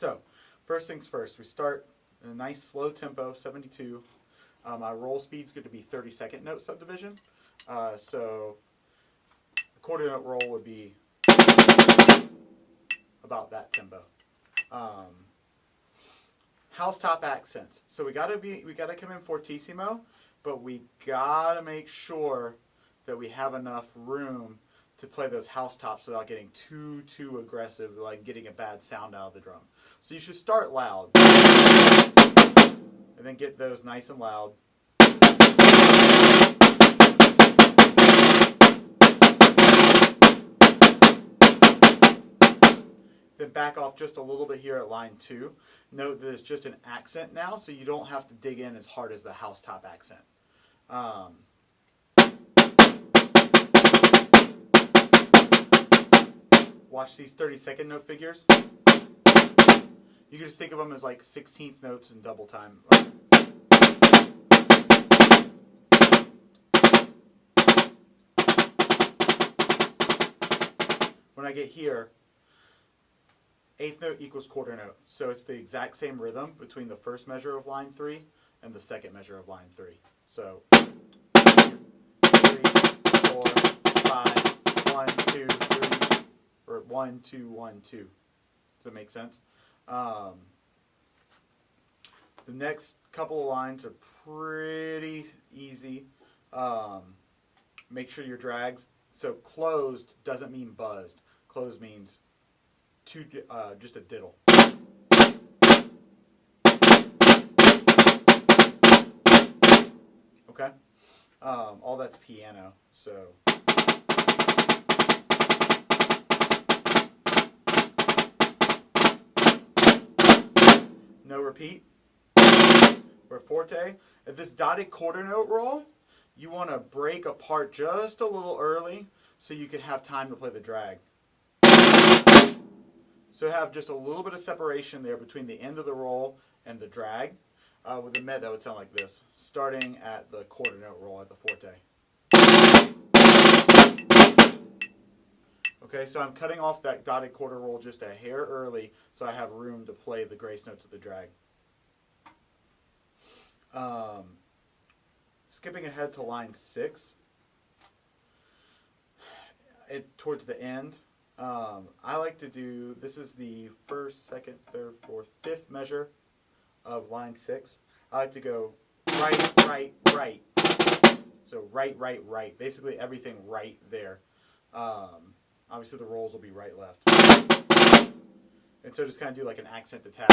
So, first things first, we start in a nice slow tempo, 72. My roll speed's going to be 32nd note subdivision. So, the quarter note roll would be about that tempo. Housetop accents. So we gotta come in fortissimo, but we gotta make sure that we have enough room to play those housetops without getting too aggressive, like getting a bad sound out of the drum. So you should start loud, and then get those nice and loud. Then back off just a little bit here at line 2. Note that it's just an accent now, so you don't have to dig in as hard as the housetop accent. Watch these 32nd note figures. You can just think of them as like 16th notes in double time. When I get here, 8th note equals quarter note. So it's the exact same rhythm between the first measure of line 3 and the second measure of line 3. So 2, 3, 4, 5, 1, 2, 3, or 1, 2, 1, 2. Does that make sense? The next couple of lines are pretty easy. Make sure your drags, so closed doesn't mean buzzed. Closed means just a diddle. Okay? All that's piano, so. No repeat. For forte, at this dotted quarter note roll, you want to break apart just a little early so you can have time to play the drag. So have just a little bit of separation there between the end of the roll and the drag. With the med, that would sound like this, starting at the quarter note roll at the forte. Okay, so I'm cutting off that dotted quarter roll just a hair early so I have room to play the grace notes of the drag. Skipping ahead to line 6, towards the end, I like to do, this is the first, second, third, fourth, fifth measure of line 6. I like to go right, right, right. So right, right, right. Basically everything right there. Obviously the rolls will be right, left. And so just kind of do like an accent attack.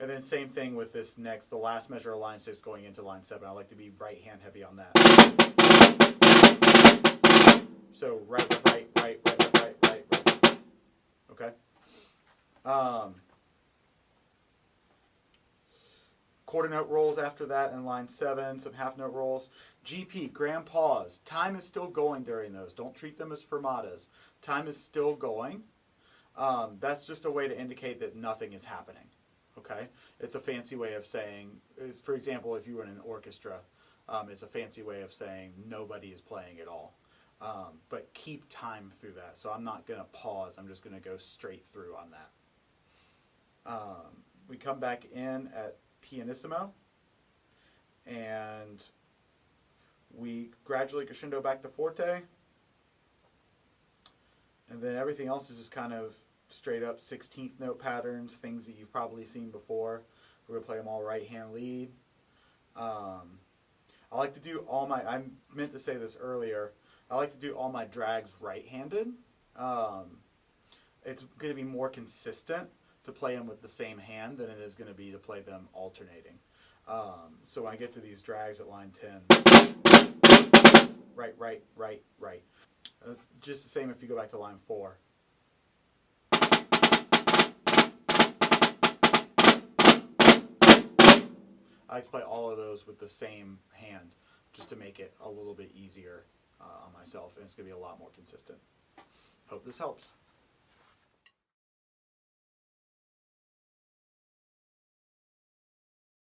And then same thing with this next, the last measure of line 6 going into line 7. I like to be right hand heavy on that. So right, left, right, right, right, left, right, right, right. Okay? Quarter note rolls after that in line 7, some half note rolls. GP, grand pause. Time is still going during those. Don't treat them as fermatas. Time is still going. That's just a way to indicate that nothing is happening. Okay? It's a fancy way of saying, for example, if you were in an orchestra, it's a fancy way of saying nobody is playing at all. But keep time through that. So I'm not going to pause. I'm just going to go straight through on that. We come back in at pianissimo, and we gradually crescendo back to forte, and then everything else is just kind of straight up 16th note patterns, things that you've probably seen before. We're going to play them all right hand lead. I like to do all my, I meant to say this earlier, I like to do all my drags right-handed. It's going to be more consistent to play them with the same hand than it is going to be to play them alternating. So when I get to these drags at line 10, right, right, right, right. Just the same if you go back to line 4. I like to play all of those with the same hand just to make it a little bit easier on myself, and it's going to be a lot more consistent. Hope this helps.